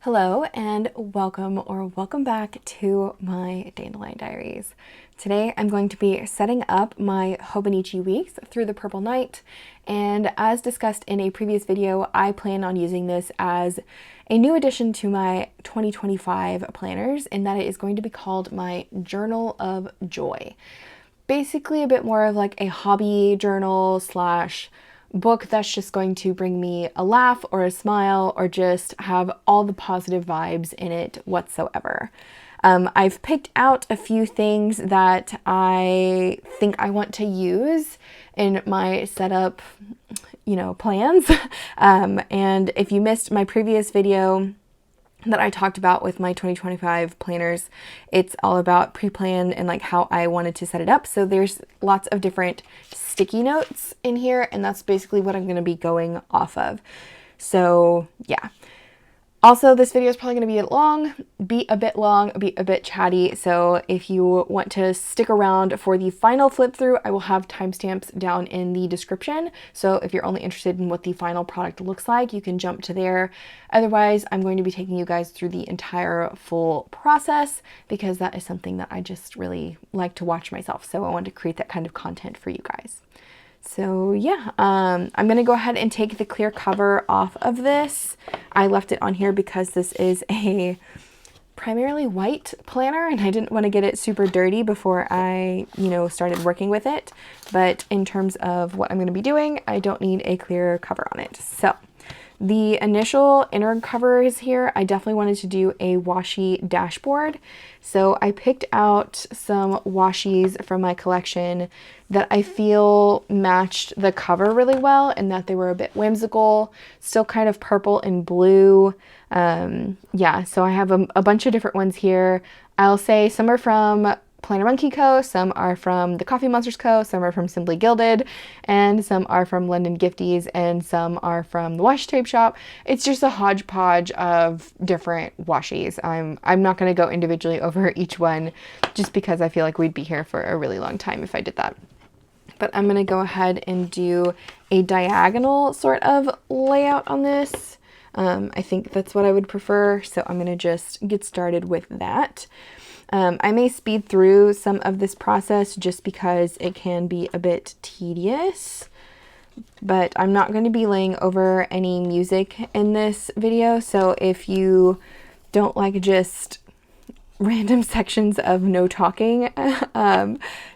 Hello and welcome back to my Dandelion Diaries. Today I'm going to be setting up my Hobonichi weeks through the Purple Night, and as discussed in a previous video, I plan on using this as a new addition to my 2025 planners, in that it is going to be called my Journal of Joy. Basically a bit more of like a hobby journal slash book that's just going to bring me a laugh or a smile or just have all the positive vibes in it whatsoever. I've picked out a few things that I think I want to use in my setup, plans. And if you missed my previous video that I talked about with my 2025 planners, it's all about pre-plan and like how I wanted to set it up. So there's lots of different sticky notes in here, and that's basically what I'm going to be going off of. So yeah. Also, this video is probably going to be a bit chatty, so if you want to stick around for the final flip through, I will have timestamps down in the description. So if you're only interested in what the final product looks like, you can jump to there. Otherwise, I'm going to be taking you guys through the entire full process because that is something that I just really like to watch myself. So I want to create that kind of content for you guys. So yeah, I'm going to go ahead and take the clear cover off of this. I left it on here because this is a primarily white planner and I didn't want to get it super dirty before I, started working with it. But in terms of what I'm going to be doing, I don't need a clear cover on it. So the initial inner covers here, I definitely wanted to do a washi dashboard. So I picked out some washis from my collection that I feel matched the cover really well and that they were a bit whimsical, still kind of purple and blue. Yeah, so I have a bunch of different ones here. I'll say some are from 𝗦𝘃𝗍𝗄𝗏 Co., some are from the Coffee Monsters Co., some are from Simply Gilded, and some are from London Gifties, and some are from the washi tape shop. It's just a hodgepodge of different washis. I'm not going to go individually over each one just because I feel like we'd be here for a really long time if I did that. But I'm going to go ahead and do a diagonal sort of layout on this. I think that's what I would prefer, so I'm going to just get started with that. I may speed through some of this process just because it can be a bit tedious, but I'm not going to be laying over any music in this video, so if you don't like just random sections of no talking,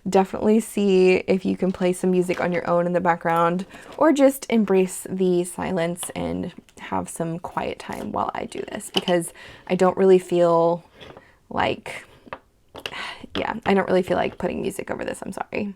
definitely see if you can play some music on your own in the background, or just embrace the silence and have some quiet time while I do this, because I don't really feel like putting music over this. I'm sorry.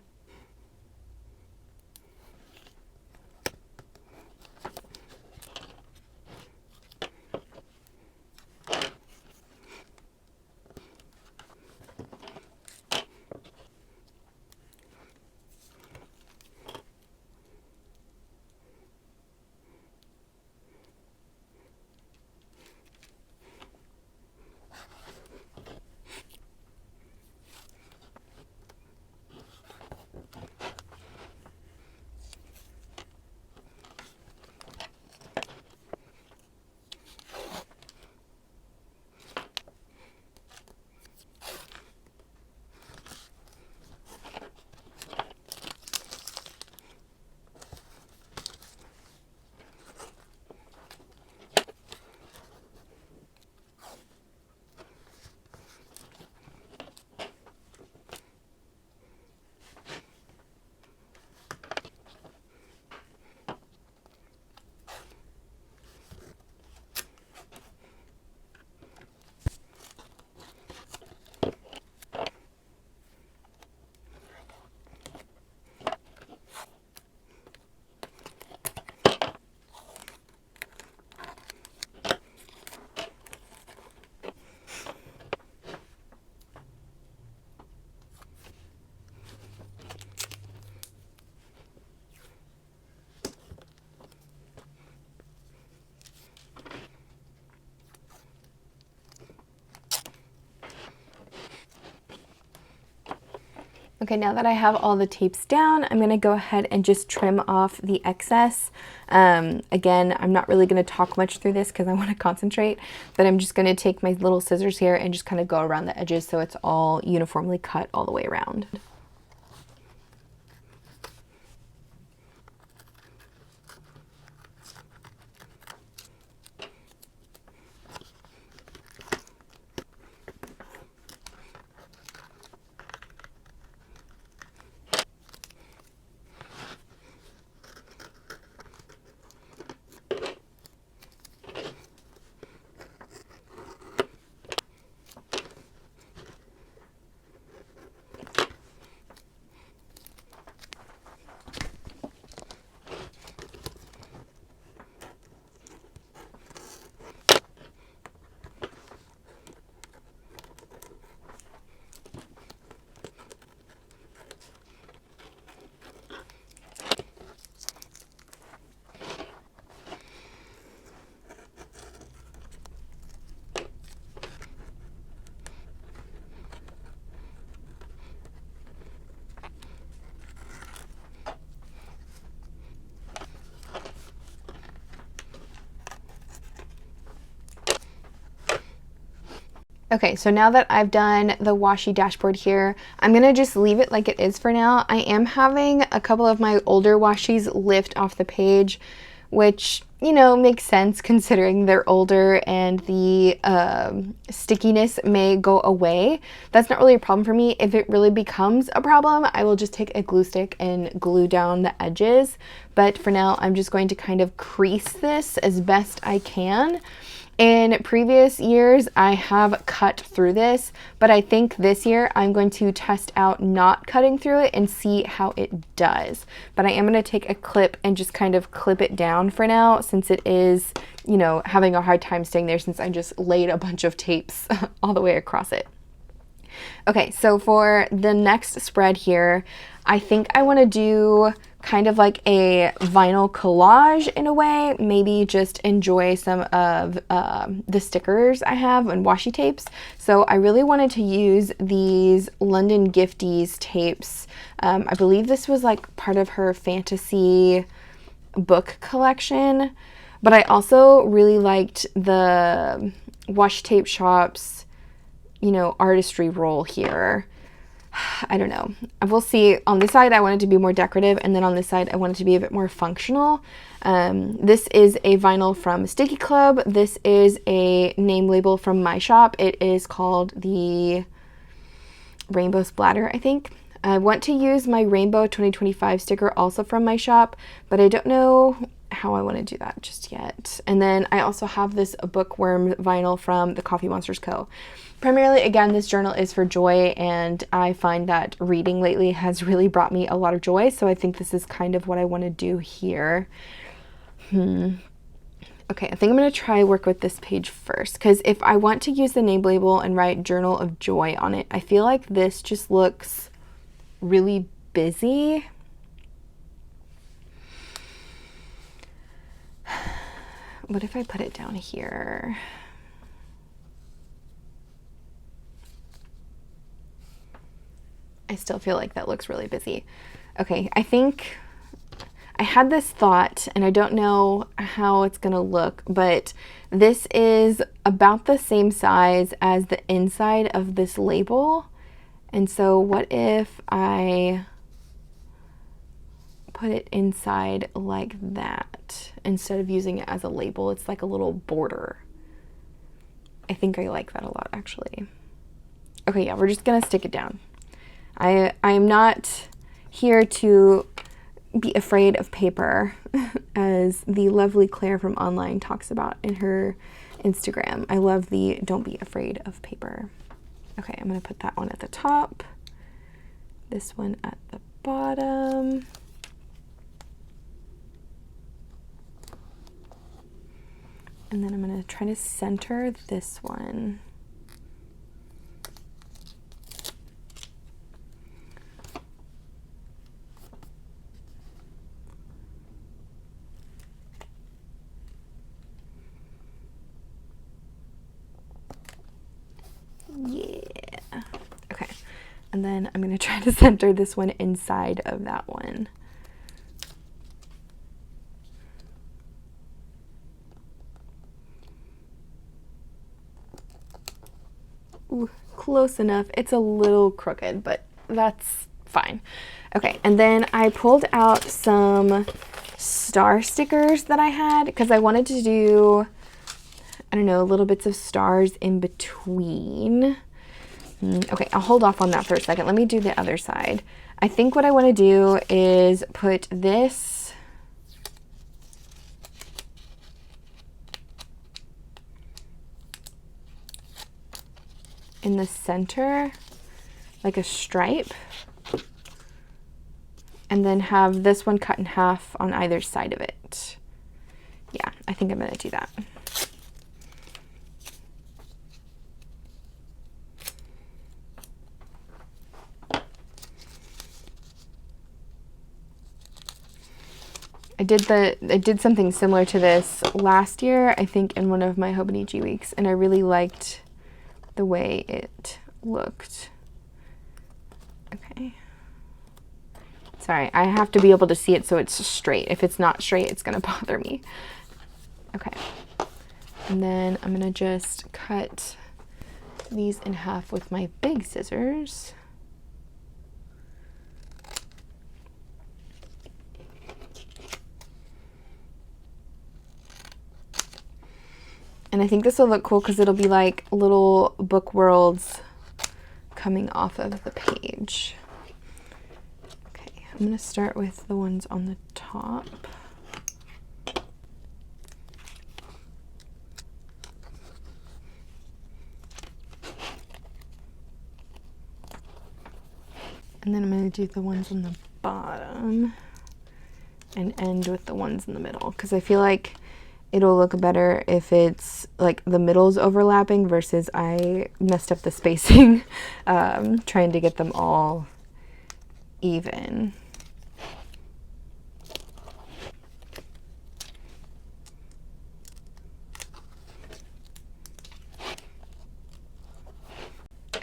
Okay, now that I have all the tapes down, I'm gonna go ahead and just trim off the excess. Again, I'm not really gonna talk much through this because I wanna concentrate, but I'm just gonna take my little scissors here and just kind of go around the edges so it's all uniformly cut all the way around. Okay, so now that I've done the washi dashboard here, I'm gonna just leave it like it is for now. I am having a couple of my older washis lift off the page, which, you know, makes sense considering they're older and the stickiness may go away. That's not really a problem for me. If it really becomes a problem, I will just take a glue stick and glue down the edges. But for now, I'm just going to kind of crease this as best I can. In previous years, I have cut through this, but I think this year I'm going to test out not cutting through it and see how it does. But I am going to take a clip and just kind of clip it down for now, since it is, you know, having a hard time staying there since I just laid a bunch of tapes all the way across it. Okay, so for the next spread here, I think I want to do kind of like a vinyl collage in a way, maybe just enjoy some of the stickers I have and washi tapes. So I really wanted to use these London Gifties tapes. I believe this was like part of her fantasy book collection, but I also really liked the Washi Tape Shop's, you know, artistry roll here. I don't know. We'll see. On this side, I want it to be more decorative, and then on this side, I want it to be a bit more functional. This is a vinyl from Sticky Club. This is a name label from my shop. It is called the Rainbow Splatter, I think. I want to use my Rainbow 2025 sticker also from my shop, but I don't know how I want to do that just yet. And then I also have this bookworm vinyl from the Coffee Monsters Co. Primarily, again, this journal is for joy, and I find that reading lately has really brought me a lot of joy, so I think this is kind of what I want to do here. Okay, I think I'm going to try work with this page first, because if I want to use the name label and write Journal of Joy on it, I feel like this just looks really busy. What if I put it down here? I still feel like that looks really busy. Okay, I think I had this thought, and I don't know how it's gonna look, but this is about the same size as the inside of this label. And so what if I put it inside like that instead of using it as a label? It's like a little border. I think I like that a lot, actually. Okay, yeah, we're just gonna stick it down. I am not here to be afraid of paper, as the lovely Claire from online talks about in her Instagram. I love the don't be afraid of paper. Okay, I'm gonna put that one at the top, this one at the bottom. And then I'm gonna try to center this one. Yeah. Okay. And then I'm going to try to center this one inside of that one. Ooh, close enough. It's a little crooked, but that's fine. Okay, and then I pulled out some star stickers that I had because I wanted to do, I don't know, little bits of stars in between. Okay, I'll hold off on that for a second. Let me do the other side. I think what I want to do is put this in the center, like a stripe, and then have this one cut in half on either side of it. Yeah, I think I'm going to do that. I did something similar to this last year, I think, in one of my Hobonichi weeks, and I really liked the way it looked. Okay. Sorry, I have to be able to see it so it's straight. If it's not straight, it's gonna bother me. Okay. And then I'm gonna just cut these in half with my big scissors. And I think this will look cool because it'll be like little book worlds coming off of the page. Okay, I'm going to start with the ones on the top. And then I'm going to do the ones on the bottom and end with the ones in the middle because I feel like it'll look better if it's like the middle's overlapping versus I messed up the spacing trying to get them all even.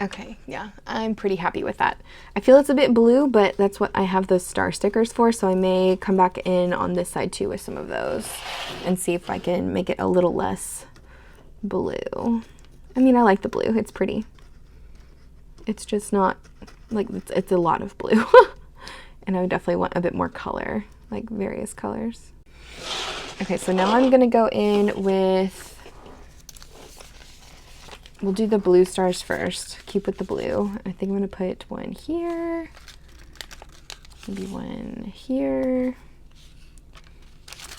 Okay, yeah, I'm pretty happy with that. I feel it's a bit blue, but that's what I have those star stickers for, so I may come back in on this side too with some of those and see if I can make it a little less blue. I mean, I like the blue, it's pretty. It's just not, like, it's a lot of blue. And I would definitely want a bit more color, like various colors. Okay, so now I'm gonna go in with, we'll do the blue stars first. Keep with the blue. I think I'm going to put one here, maybe one here,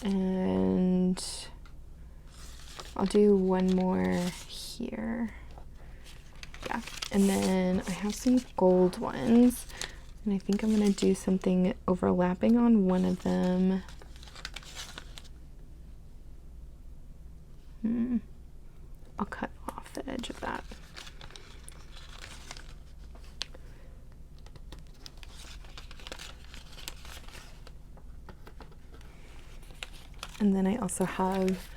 and I'll do one more here. Yeah, and then I have some gold ones, and I think I'm going to do something overlapping on one of them. I'll cut off the edge of that. And then I also have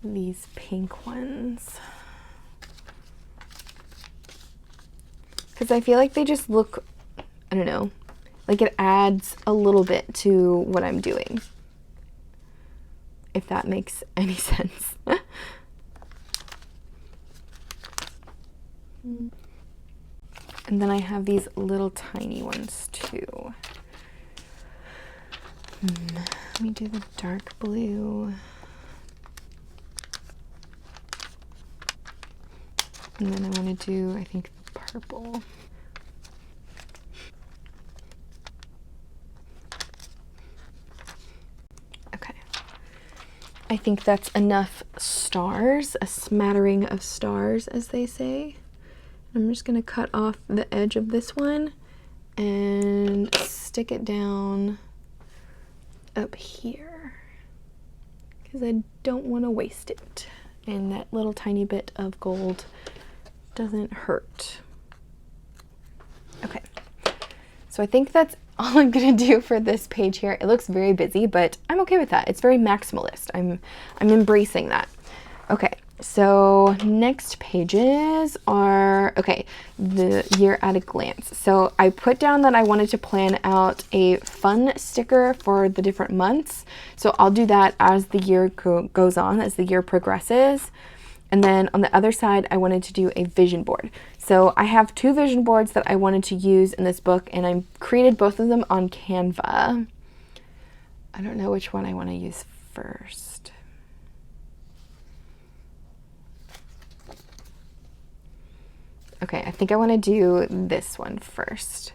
these pink ones. Because I feel like they just look, I don't know, like it adds a little bit to what I'm doing. If that makes any sense. And then I have these little tiny ones too. Let me do the dark blue. And then I want to do, I think, the purple. Okay. I think that's enough stars, a smattering of stars, as they say. I'm just going to cut off the edge of this one and stick it down up here because I don't want to waste it, and that little tiny bit of gold doesn't hurt. Okay, so I think that's all I'm going to do for this page here. It looks very busy, but I'm okay with that. It's very maximalist. I'm embracing that. Okay, So next pages are, okay, the year at a glance. So I put down that I wanted to plan out a fun sticker for the different months. So I'll do that as the year goes on, as the year progresses. And then on the other side, I wanted to do a vision board. So I have 2 vision boards that I wanted to use in this book, and I created both of them on Canva. I don't know which one I want to use first. Okay, I think I want to do this one first.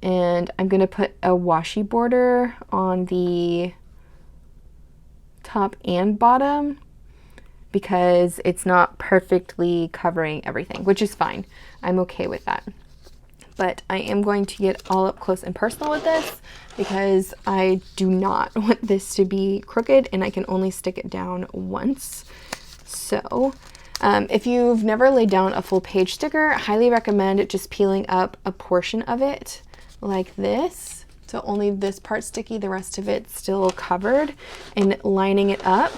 And I'm going to put a washi border on the top and bottom because it's not perfectly covering everything, which is fine. I'm okay with that. But I am going to get all up close and personal with this because I do not want this to be crooked, and I can only stick it down once. So if you've never laid down a full page sticker, I highly recommend just peeling up a portion of it like this. So only this part sticky, the rest of it still covered, and lining it up.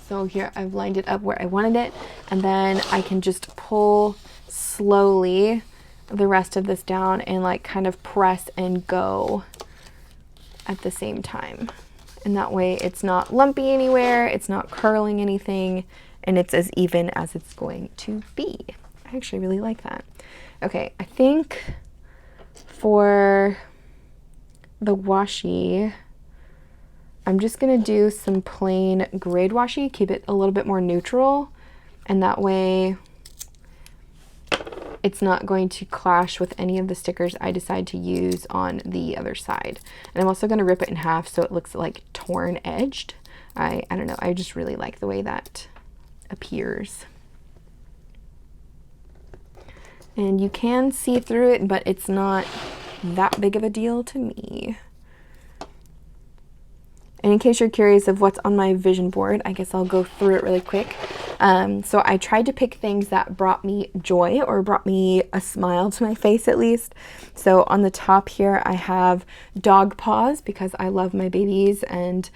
So here I've lined it up where I wanted it, and then I can just pull slowly the rest of this down and like kind of press and go at the same time. And that way it's not lumpy anywhere, it's not curling anything, and it's as even as it's going to be. I actually really like that. Okay, I think for the washi, I'm just gonna do some plain grade washi, keep it a little bit more neutral, and that way it's not going to clash with any of the stickers I decide to use on the other side. And I'm also gonna rip it in half so it looks like torn edged. I don't know, I just really like the way that appears. And you can see through it, but it's not that big of a deal to me. And in case you're curious of what's on my vision board, I guess I'll go through it really quick. So I tried to pick things that brought me joy or brought me a smile to my face at least. So on the top here I have dog paws because I love my babies, and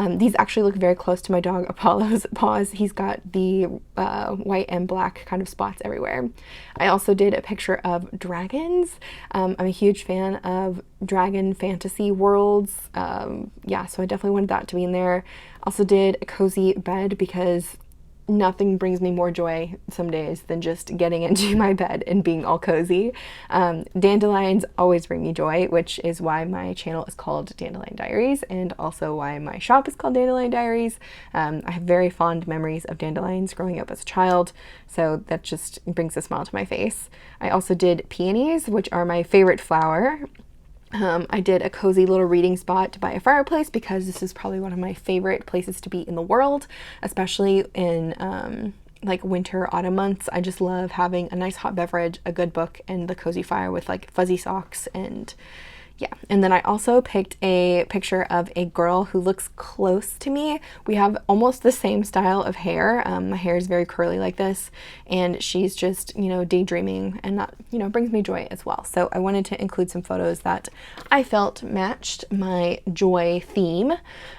these actually look very close to my dog Apollo's paws. He's got the white and black kind of spots everywhere. I also did a picture of dragons. I'm a huge fan of dragon fantasy worlds. Yeah, so I definitely wanted that to be in there. Also did a cozy bed because nothing brings me more joy some days than just getting into my bed and being all cozy. Dandelions always bring me joy, which is why my channel is called Dandelion Diaries, and also why my shop is called Dandelion Diaries. I have very fond memories of dandelions growing up as a child, so that just brings a smile to my face. I also did peonies, which are my favorite flower. I did a cozy little reading spot by a fireplace because this is probably one of my favorite places to be in the world, especially in like winter, autumn months. I just love having a nice hot beverage, a good book, and the cozy fire with like fuzzy socks. And yeah, and then I also picked a picture of a girl who looks close to me. We have almost the same style of hair. My hair is very curly like this, and she's just, you know, daydreaming, and that, you know, brings me joy as well. So I wanted to include some photos that I felt matched my joy theme.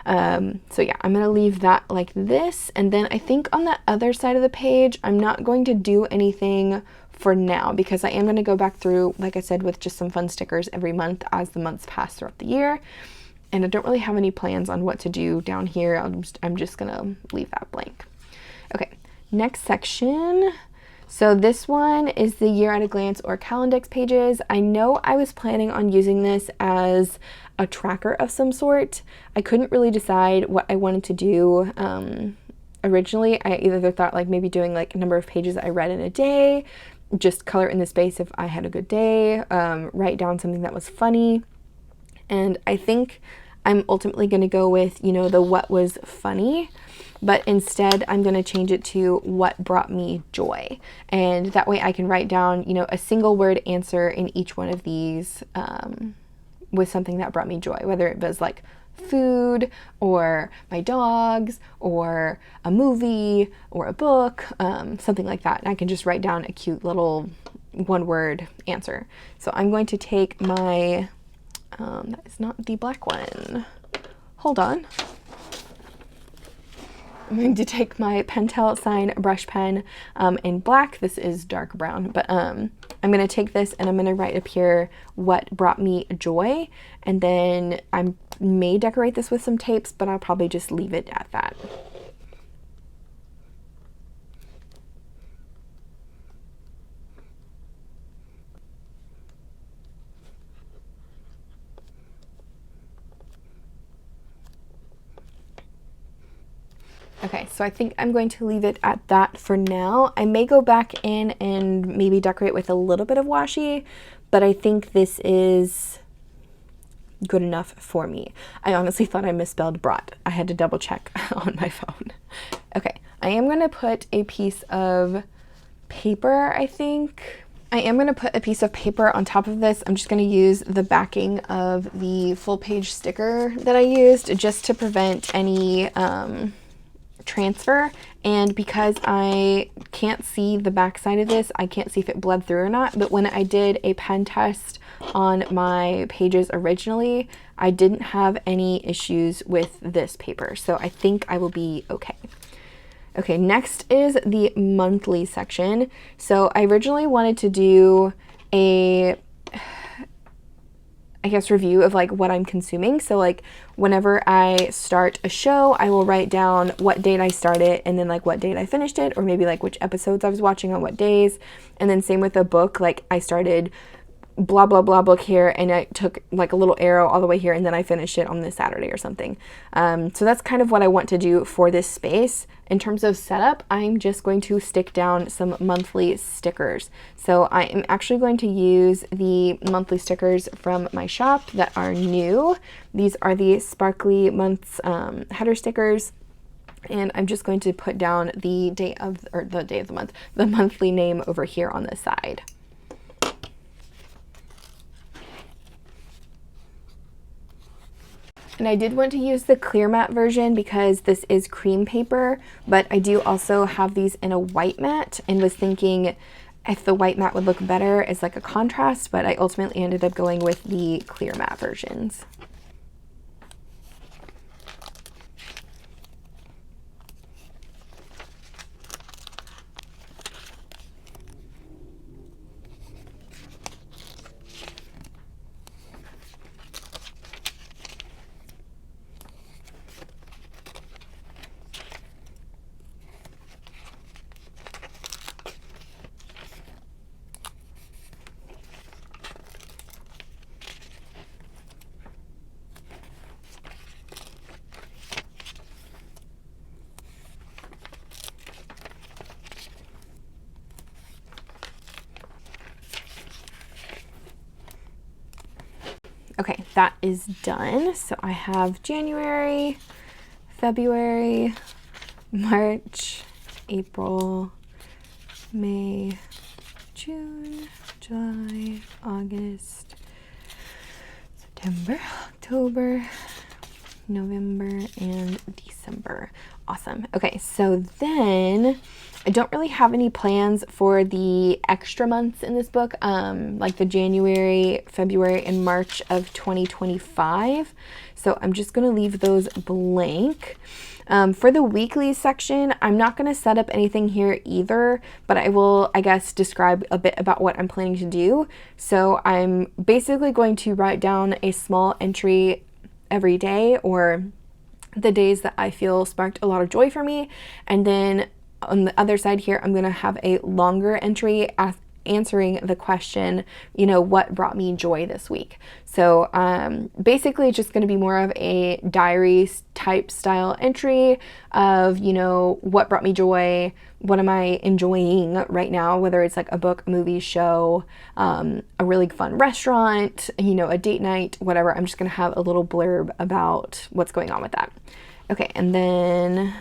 So yeah, I'm gonna leave that like this, and then I think on the other side of the page, I'm not going to do anything for now because I am going to go back through, like I said, with just some fun stickers every month as the months pass throughout the year. And I don't really have any plans on what to do down here. I'm just going to leave that blank. Okay, next section. So this one is the year at a glance or Calendex pages. I know I was planning on using this as a tracker of some sort. I couldn't really decide what I wanted to do. Originally, I either thought like maybe doing like a number of pages I read in a day, just color in the space if I had a good day, write down something that was funny. And I think I'm ultimately going to go with, you know, the what was funny, but instead I'm going to change it to what brought me joy. And that way I can write down, you know, a single word answer in each one of these with something that brought me joy, whether it was like food or my dogs or a movie or a book, something like that. And I can just write down a cute little one-word answer. So I'm going to take my That is not the black one. Hold on. I'm going to take my Pentel Sign brush pen in black. This is dark brown, but I'm going to take this and I'm going to write up here what brought me joy, and then I may decorate this with some tapes, but I'll probably just leave it at that. Okay, so I think I'm going to leave it at that for now. I may go back in and maybe decorate with a little bit of washi, but I think this is good enough for me. I honestly thought I misspelled brought. I had to double check on my phone. Okay, I am going to put a piece of paper, I think. I am going to put a piece of paper on top of this. I'm just going to use the backing of the full page sticker that I used just to prevent any transfer, and because I can't see the back side of this, I can't see if it bled through or not, but when I did a pen test on my pages originally, I didn't have any issues with this paper, so I think I will be okay. Okay, next is the monthly section. So I originally wanted to do a review of like what I'm consuming. So like whenever I start a show, I will write down what date I started and then like what date I finished it, or maybe like which episodes I was watching on what days. And then same with a book, like I started blah blah blah book here and I took like a little arrow all the way here and then I finished it on this Saturday or something. So that's kind of what I want to do for this space. In terms of setup, I'm just going to stick down some monthly stickers. So I am actually going to use the monthly stickers from my shop that are new. These are the sparkly months header stickers. And I'm just going to put down the day of the month, the monthly name over here on the side. And I did want to use the clear matte version because this is cream paper, but I do also have these in a white matte and was thinking if the white matte would look better as like a contrast, but I ultimately ended up going with the clear matte versions. Okay, that is done. So I have January, February, March, April, May, June, July, August, September, October, November, and December. Awesome. Okay, so then I don't really have any plans for the extra months in this book, like the January, February, and March of 2025. So I'm just going to leave those blank. For the weekly section, I'm not going to set up anything here either, but I will, I guess, describe a bit about what I'm planning to do. So I'm basically going to write down a small entry every day, or the days that I feel sparked a lot of joy for me, and then on the other side here, I'm going to have a longer entry answering the question, you know, what brought me joy this week. So basically it's just going to be more of a diary type style entry of, you know, what brought me joy, what am I enjoying right now, whether it's like a book, a movie, show, a really fun restaurant, you know, a date night, whatever. I'm just going to have a little blurb about what's going on with that. Okay, and then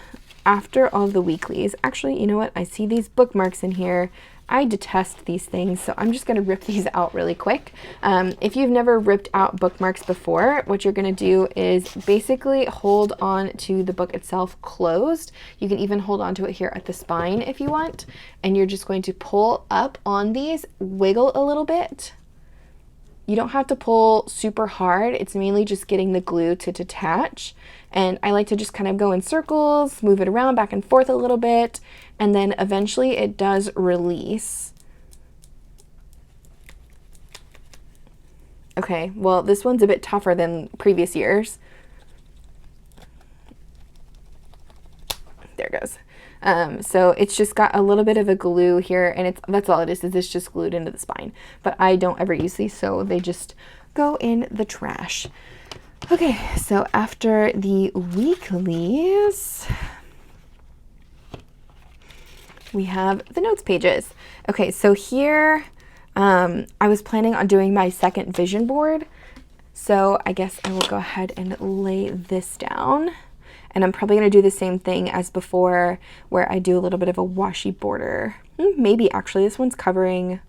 after all the weeklies, actually, you know what? I see these bookmarks in here. I detest these things, so I'm just going to rip these out really quick. If you've never ripped out bookmarks before, what you're going to do is basically hold on to the book itself closed. You can even hold on to it here at the spine if you want, and you're just going to pull up on these, wiggle a little bit. you don't have to pull super hard. It's mainly just getting the glue to detach. And I like to just kind of go in circles, move it around back and forth a little bit, and then eventually it does release. Okay, well, this one's a bit tougher than previous years. There it goes. So it's just got a little bit of a glue here, and that's all it is it's just glued into the spine. But I don't ever use these, so they just go in the trash. Okay, so after the weeklies, we have the notes pages. Okay, so here I was planning on doing my second vision board, so I guess I will go ahead and lay this down. And I'm probably going to do the same thing as before, where I do a little bit of a washi border. Maybe actually this one's covering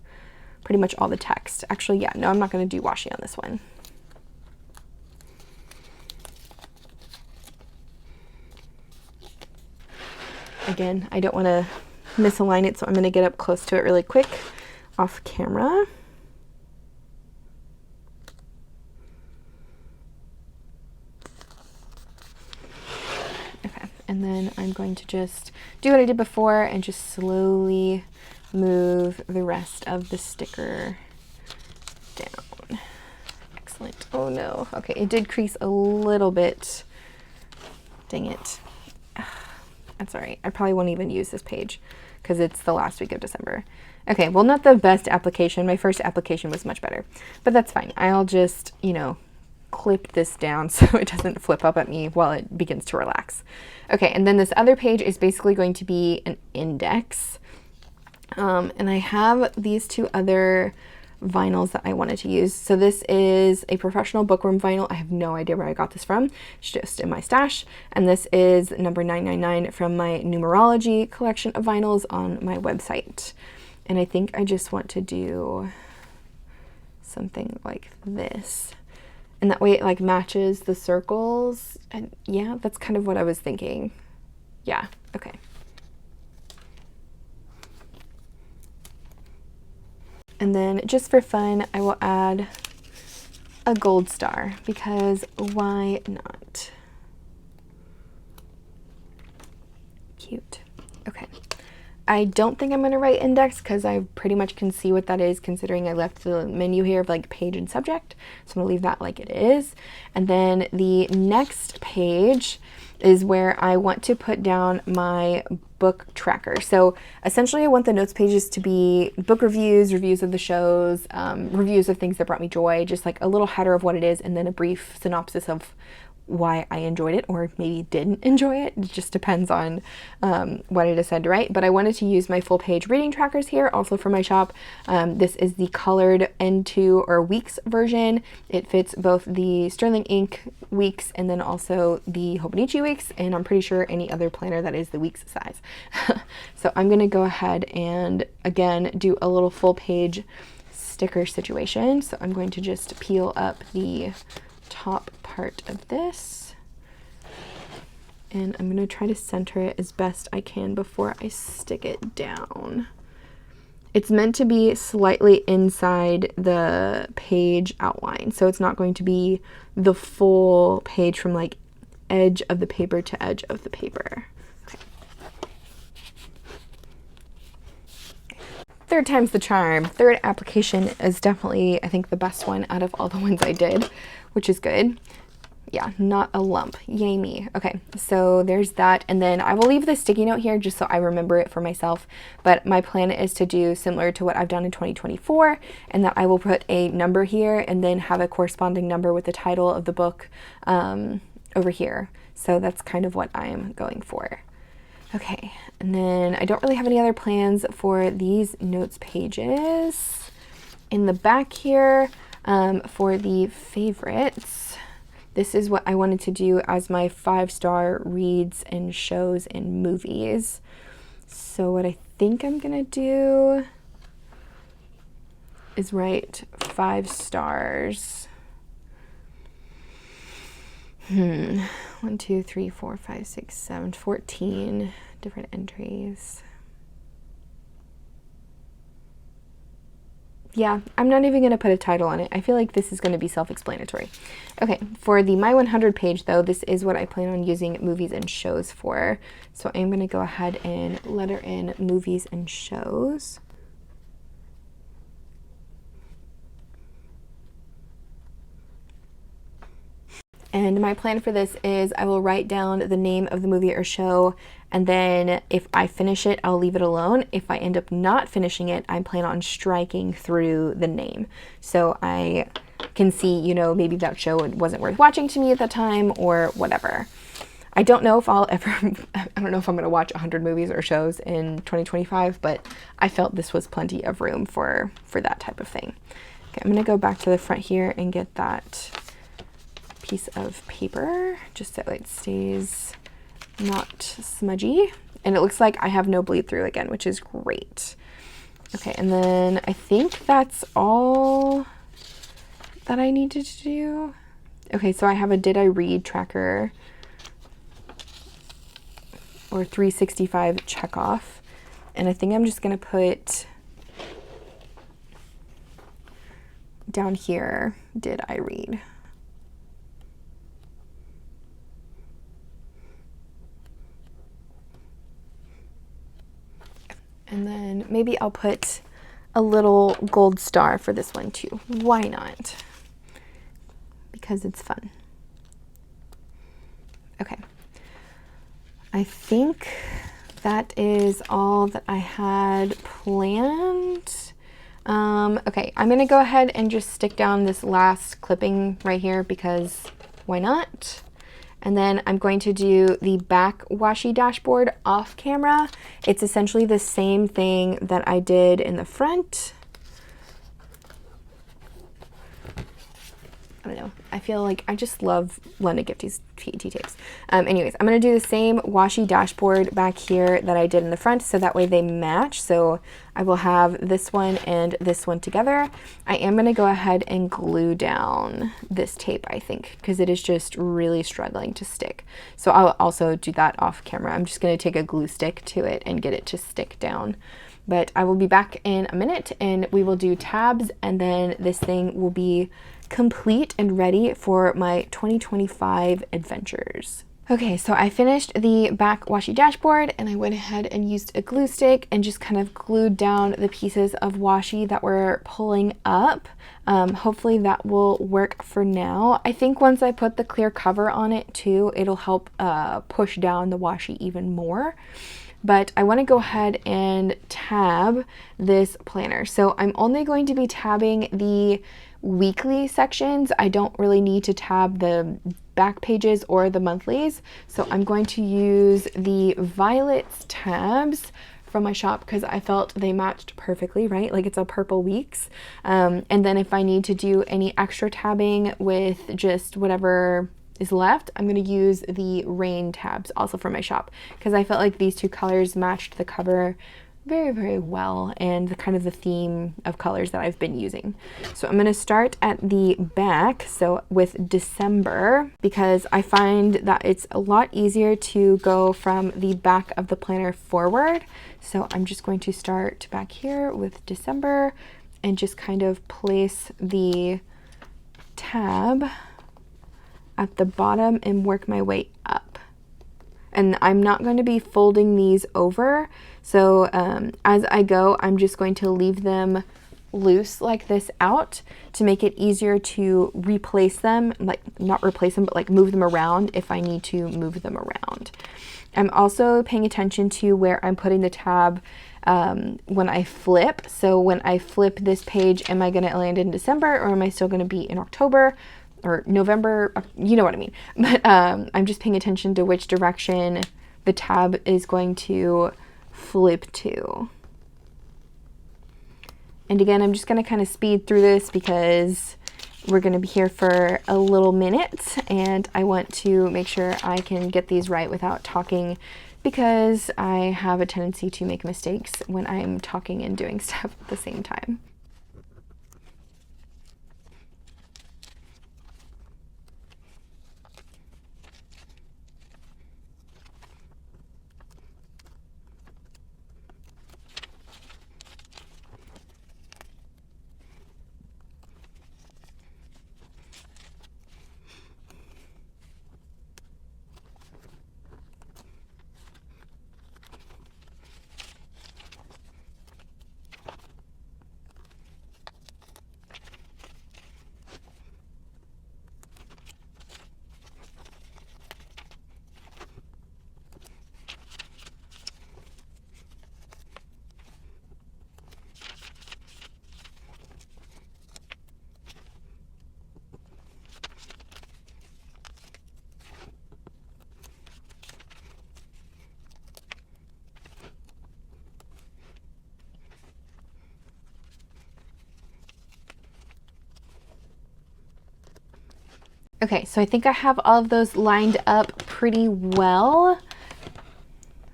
pretty much all the text. Actually, yeah, no, I'm not going to do washi on this one. Again, I don't want to misalign it, so I'm going to get up close to it really quick off camera. Okay, and then I'm going to just do what I did before and just slowly move the rest of the sticker down. Excellent. Oh no. Okay, it did crease a little bit. Dang it. That's all right. I probably won't even use this page because it's the last week of December. Okay, well, not the best application. My first application was much better, but that's fine. I'll just, you know, clip this down so it doesn't flip up at me while it begins to relax. Okay, and then this other page is basically going to be an index. And I have these two other vinyls that I wanted to use. So this is a professional bookworm vinyl. I have no idea where I got this from. It's just in my stash. And this is number 999 from my numerology collection of vinyls on my website. And I think I just want to do something like this. And that way it like matches the circles. And yeah, that's kind of what I was thinking. Yeah, okay. And then just for fun, I will add a gold star because why not? Cute. Okay. I don't think I'm going to write index because I pretty much can see what that is considering I left the menu here of like page and subject. So I'm going to leave that like it is. And then the next page is where I want to put down my book tracker. So essentially I want the notes pages to be book reviews, reviews of the shows, reviews of things that brought me joy, just like a little header of what it is and then a brief synopsis of why I enjoyed it or maybe didn't enjoy it. It just depends on what I decide to write. But I wanted to use my full page reading trackers here also for my shop. This is the colored N2 or weeks version. It fits both the Sterling ink weeks and then also the Hobonichi weeks, and I'm pretty sure any other planner that is the weeks size. So I'm gonna go ahead and again do a little full page sticker situation. So I'm going to just peel up the top part of this and I'm going to try to center it as best I can before I stick it down. It's meant to be slightly inside the page outline, so it's not going to be the full page from like edge of the paper to edge of the paper. Okay. Third time's the charm. Third application is definitely, I think, the best one out of all the ones I did, which is good. Yeah, not a lump. Yay me. Okay, so there's that. And then I will leave the sticky note here just so I remember it for myself. But my plan is to do similar to what I've done in 2024, and that I will put a number here and then have a corresponding number with the title of the book over here. So that's kind of what I'm going for. Okay, and then I don't really have any other plans for these notes pages. In the back here, for the favorites, this is what I wanted to do as my 5-star reads and shows and movies. So what I think I'm gonna do is write 5 stars. 1, 2, 3, 4, 5, 6, 7, 14 different entries. Yeah, I'm not even going to put a title on it. I feel like this is going to be self-explanatory. Okay, for the My 100 page though, this is what I plan on using movies and shows for. So I'm going to go ahead and letter in movies and shows. And my plan for this is I will write down the name of the movie or show, and then if I finish it, I'll leave it alone. If I end up not finishing it, I plan on striking through the name. So I can see, you know, maybe that show wasn't worth watching to me at that time or whatever. I don't know if I'll ever, I don't know if I'm going to watch 100 movies or shows in 2025, but I felt this was plenty of room for that type of thing. Okay, I'm going to go back to the front here and get that piece of paper just so it stays not smudgy, and it looks like I have no bleed through again, which is great. Okay, and then I think that's all that I needed to do. Okay, so I have a did I read tracker or 365 check off, and I think I'm just gonna put down here, did I read? And then maybe I'll put a little gold star for this one too. Why not? Because it's fun. Okay. I think that is all that I had planned. Okay, I'm gonna go ahead and just stick down this last clipping right here because why not? And then I'm going to do the back washi dashboard off camera. It's essentially the same thing that I did in the front. I don't know. I feel like I just love 𝗦𝘂𝗽𝗽𝐻𝑇's PET tapes. Anyways, I'm going to do the same washi dashboard back here that I did in the front, so that way they match. So I will have this one and this one together. I am going to go ahead and glue down this tape, I think, because it is just really struggling to stick. So I'll also do that off camera. I'm just going to take a glue stick to it and get it to stick down. But I will be back in a minute and we will do tabs, and then this thing will be complete and ready for my 2025 adventures. Okay, so I finished the back washi dashboard and I went ahead and used a glue stick and just kind of glued down the pieces of washi that were pulling up. Hopefully that will work for now. I think once I put the clear cover on it too, it'll help push down the washi even more. But I want to go ahead and tab this planner. So I'm only going to be tabbing the weekly sections. I don't really need to tab the back pages or the monthlies. So I'm going to use the Violets tabs from my shop because I felt they matched perfectly, right? Like it's a purple weeks. And then if I need to do any extra tabbing with just whatever is left, I'm going to use the Rain tabs also from my shop because I felt like these two colors matched the cover very, very well and the kind of the theme of colors that I've been using. So I'm going to start at the back, so with December, because I find that it's a lot easier to go from the back of the planner forward. So I'm just going to start back here with December and just kind of place the tab at the bottom and work my way up. And I'm not going to be folding these over, so as I go, I'm just going to leave them loose like this out to make it easier to replace them, like not replace them, but like move them around if I need to move them around. I'm also paying attention to where I'm putting the tab when I flip. So when I flip this page, am I going to land in December or am I still going to be in October? Or November, you know what I mean. But I'm just paying attention to which direction the tab is going to flip to. And again, I'm just going to kind of speed through this because we're going to be here for a little minute and I want to make sure I can get these right without talking, because I have a tendency to make mistakes when I'm talking and doing stuff at the same time. Okay, so I think I have all of those lined up pretty well.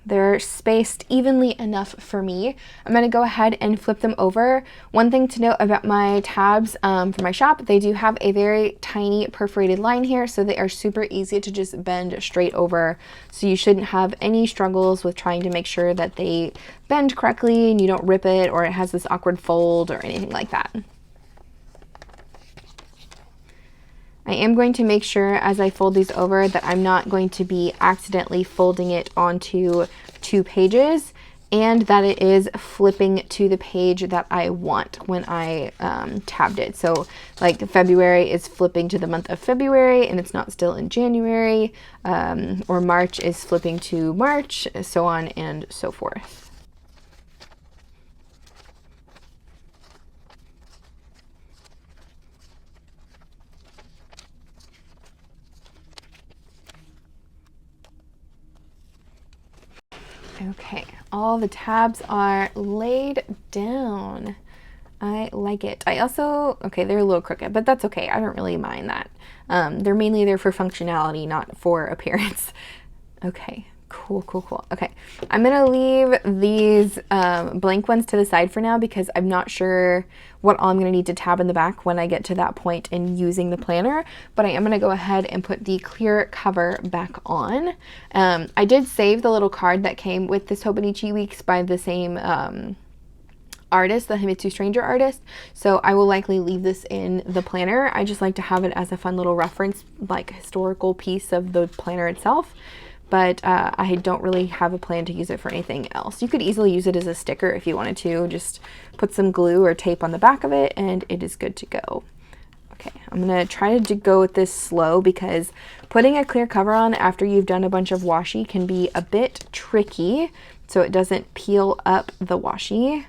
They're spaced evenly enough for me. I'm gonna go ahead and flip them over. One thing to note about my tabs for my shop, they do have a very tiny perforated line here, so they are super easy to just bend straight over. So you shouldn't have any struggles with trying to make sure that they bend correctly and you don't rip it or it has this awkward fold or anything like that. I am going to make sure as I fold these over that I'm not going to be accidentally folding it onto 2 pages and that it is flipping to the page that I want when I tabbed it. So like February is flipping to the month of February and it's not still in January, or March is flipping to March, so on and so forth. Okay, all the tabs are laid down. I like it. I also, okay, they're a little crooked, but that's okay. I don't really mind that. They're mainly there for functionality, not for appearance. Okay, cool, cool, cool. Okay, I'm gonna leave these blank ones to the side for now because I'm not sure what all I'm gonna need to tab in the back when I get to that point in using the planner, but I am gonna go ahead and put the clear cover back on. I did save the little card that came with this Hobonichi Weeks by the same artist, the Himitsu Stranger artist, so I will likely leave this in the planner. I just like to have it as a fun little reference, like historical piece of the planner itself. But I don't really have a plan to use it for anything else. You could easily use it as a sticker if you wanted to. Just put some glue or tape on the back of it and it is good to go. Okay, I'm gonna try to go with this slow because putting a clear cover on after you've done a bunch of washi can be a bit tricky, so it doesn't peel up the washi.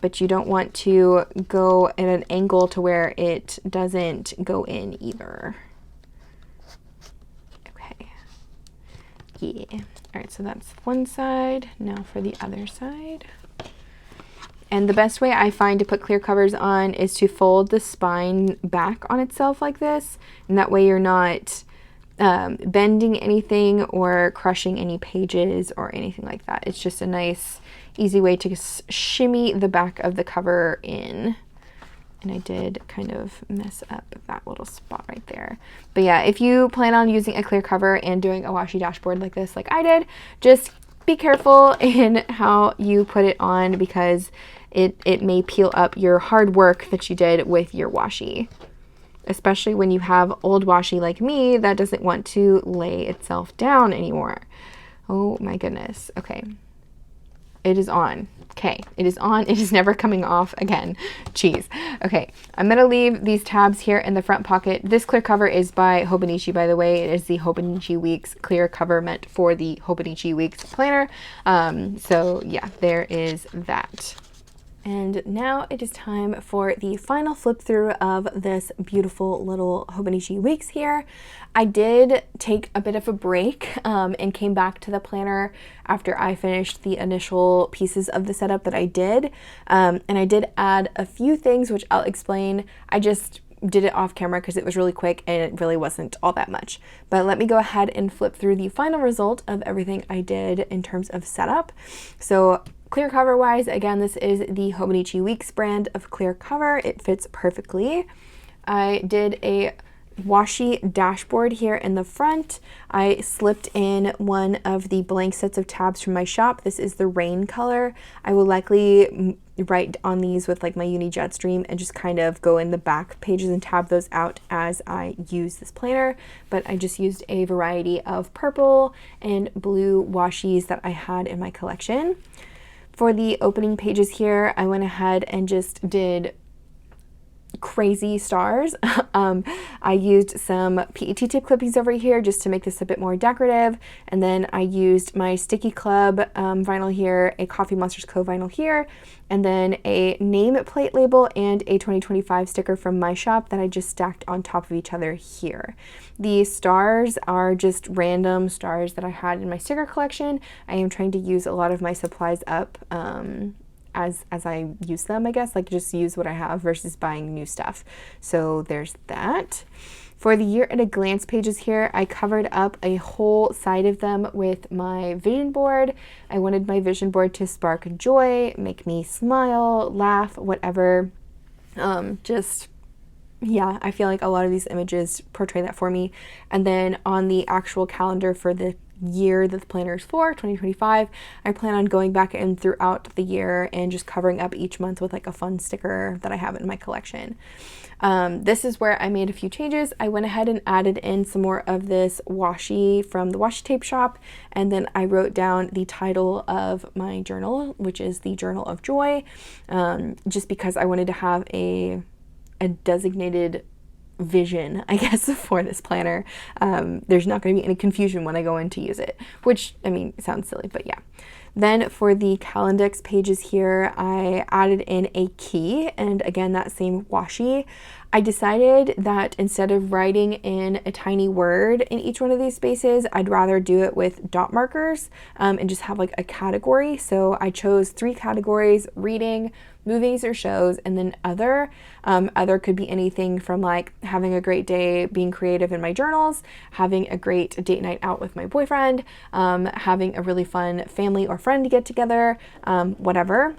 But you don't want to go at an angle to where it doesn't go in either. Yeah. All right, so that's one side. Now for the other side. And the best way I find to put clear covers on is to fold the spine back on itself like this, and that way you're not bending anything or crushing any pages or anything like that. It's just a nice, easy way to shimmy the back of the cover in. And I did kind of mess up that little spot right there. But yeah, if you plan on using a clear cover and doing a washi dashboard like this, like I did, just be careful in how you put it on because it may peel up your hard work that you did with your washi. Especially when you have old washi like me that doesn't want to lay itself down anymore. Oh my goodness. Okay. It is on. Okay, it is on. It is never coming off again. Jeez. Okay, I'm gonna leave these tabs here in the front pocket. This clear cover is by Hobonichi, by the way. It is the Hobonichi Weeks clear cover meant for the Hobonichi Weeks planner. So yeah, there is that. And now it is time for the final flip through of this beautiful little Hobonichi Weeks here. I did take a bit of a break and came back to the planner after I finished the initial pieces of the setup that I did. And I did add a few things, which I'll explain. I just did it off camera because it was really quick and it really wasn't all that much. But let me go ahead and flip through the final result of everything I did in terms of setup. So clear cover wise, again, this is the Hobonichi Weeks brand of clear cover. It fits perfectly. I did a washi dashboard here in the front. I slipped in one of the blank sets of tabs from my shop. This is the rain color. I will likely write on these with like my uni Jetstream and just kind of go in the back pages and tab those out as I use this planner. But I just used a variety of purple and blue washis that I had in my collection. For the opening pages here, I went ahead and just did crazy stars. I used some PET tip clippings over here just to make this a bit more decorative, and then I used my Sticky Club vinyl here, a Coffee Monsters Co. vinyl here, and then a name plate label and a 2025 sticker from my shop that I just stacked on top of each other here. The stars are just random stars that I had in my sticker collection. I am trying to use a lot of my supplies up as I use them, I guess, like just use what I have versus buying new stuff. So there's that. For the year at a glance pages here, I covered up a whole side of them with my vision board. I wanted my vision board to spark joy, make me smile, laugh, whatever. Yeah, I feel like a lot of these images portray that for me. And then on the actual calendar for the year that the planner is for, 2025, I plan on going back in throughout the year and just covering up each month with like a fun sticker that I have in my collection. This is where I made a few changes. I went ahead and added in some more of this washi from the washi tape shop, and then I wrote down the title of my journal, which is the Journal of Joy, just because I wanted to have a designated vision, I guess, for this planner. There's not going to be any confusion when I go in to use it, which, I mean, sounds silly, but yeah. Then for the Calendex pages here, I added in a key, and again, that same washi. I decided that instead of writing in a tiny word in each one of these spaces, I'd rather do it with dot markers and just have like a category. So I chose 3 categories: reading, movies or shows, and then other. Other could be anything from like having a great day being creative in my journals, having a great date night out with my boyfriend, having a really fun family or friend get together, whatever.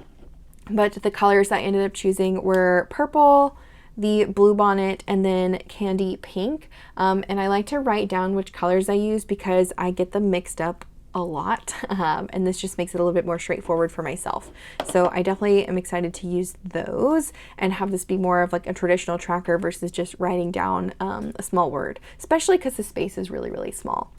But the colors I ended up choosing were purple, the blue bonnet, and then candy pink. And I like to write down which colors I use because I get them mixed up a lot, and this just makes it a little bit more straightforward for myself. So I definitely am excited to use those and have this be more of like a traditional tracker versus just writing down a small word, especially because the space is really, really small.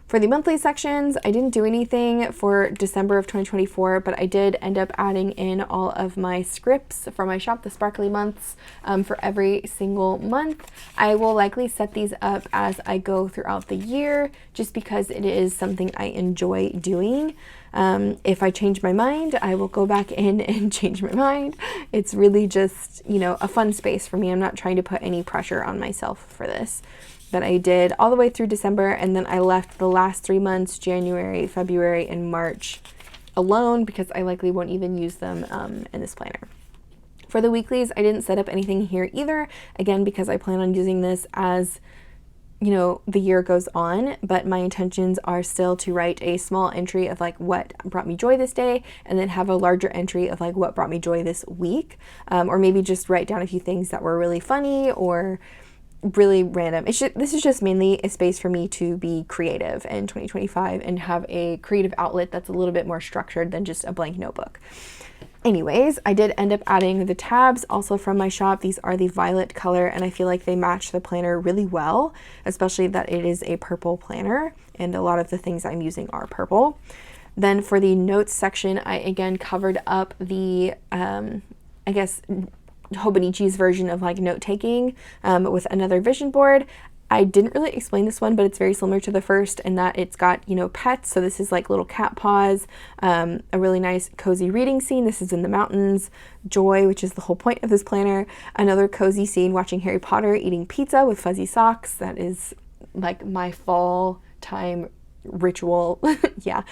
For the monthly sections, I didn't do anything for December of 2024, but I did end up adding in all of my scripts for my shop, the sparkly months, for every single month. I will likely set these up as I go throughout the year, just because it is something I enjoy doing. If I change my mind, I will go back in and change my mind. It's really just, you know, a fun space for me. I'm not trying to put any pressure on myself for this. That I did all the way through December, and then I left the last 3 months, January, February, and March, alone because I likely won't even use them in this planner. For the weeklies, I didn't set up anything here either, again, because I plan on using this as, you know, the year goes on, but my intentions are still to write a small entry of like what brought me joy this day, and then have a larger entry of like what brought me joy this week, or maybe just write down a few things that were really funny or really random. This is just mainly a space for me to be creative in 2025 and have a creative outlet that's a little bit more structured than just a blank notebook. Anyways, I did end up adding the tabs also from my shop. These are the violet color, and I feel like they match the planner really well, especially that it is a purple planner, and a lot of the things I'm using are purple. Then for the notes section, I again covered up the, I guess, Hobonichi's version of like note-taking with another vision board. I didn't really explain this one, but it's very similar to the first in that it's got, you know, pets. So this is like little cat paws, a really nice cozy reading scene. This is in the mountains. Joy, which is the whole point of this planner. Another cozy scene watching Harry Potter eating pizza with fuzzy socks. That is like my fall time ritual. Yeah.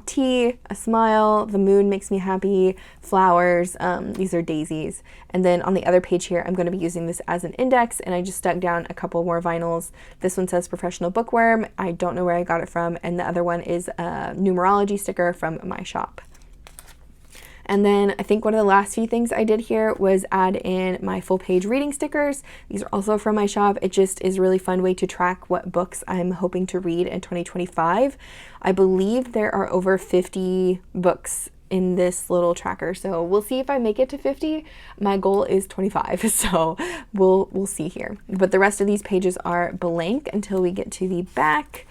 Tea, a smile, the moon makes me happy, flowers, these are daisies. And then on the other page here, I'm going to be using this as an index, and I just stuck down a couple more vinyls. This one says Professional Bookworm. I don't know where I got it from, and the other one is a numerology sticker from my shop. And then I think one of the last few things I did here was add in my full page reading stickers. These are also from my shop. It just is a really fun way to track what books I'm hoping to read in 2025. I believe there are over 50 books in this little tracker, so we'll see if I make it to 50. My goal is 25, so we'll see here. But the rest of these pages are blank until we get to the back,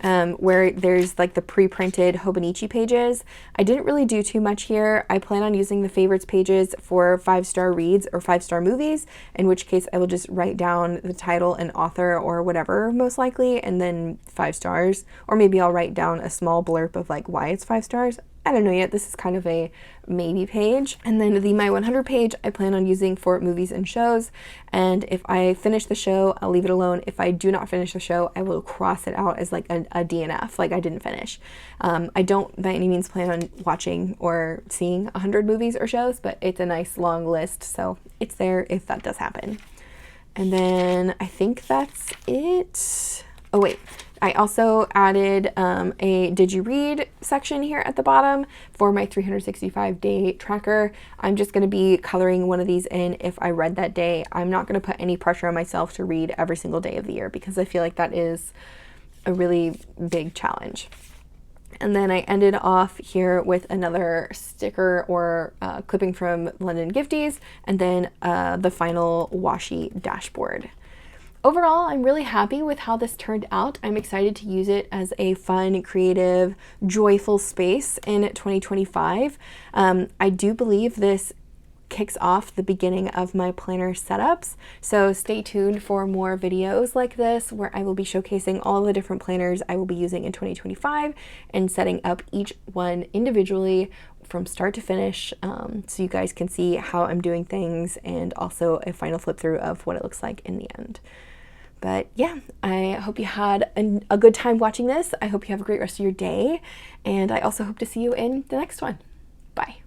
where there's like the pre-printed Hobonichi pages. I didn't really do too much here. I plan on using the favorites pages for 5-star reads or 5-star movies, in which case I will just write down the title and author or whatever, most likely, and then 5 stars, or maybe I'll write down a small blurb of like why it's 5 stars. I don't know yet. This is kind of a maybe page. And then the My 100 page I plan on using for movies and shows. And if I finish the show, I'll leave it alone. If I do not finish the show, I will cross it out as like a DNF, like I didn't finish. I don't by any means plan on watching or seeing 100 movies or shows, but it's a nice long list, so it's there if that does happen. And then I think that's it. Oh wait, I also added a did you read section here at the bottom for my 365-day tracker. I'm just going to be coloring one of these in if I read that day. I'm not going to put any pressure on myself to read every single day of the year because I feel like that is a really big challenge. And then I ended off here with another sticker or clipping from London Gifties, and then the final Washi Dashboard. Overall, I'm really happy with how this turned out. I'm excited to use it as a fun, creative, joyful space in 2025. I do believe this kicks off the beginning of my planner setups, so stay tuned for more videos like this where I will be showcasing all the different planners I will be using in 2025 and setting up each one individually from start to finish, so you guys can see how I'm doing things and also a final flip through of what it looks like in the end. But yeah, I hope you had a good time watching this. I hope you have a great rest of your day, and I also hope to see you in the next one. Bye.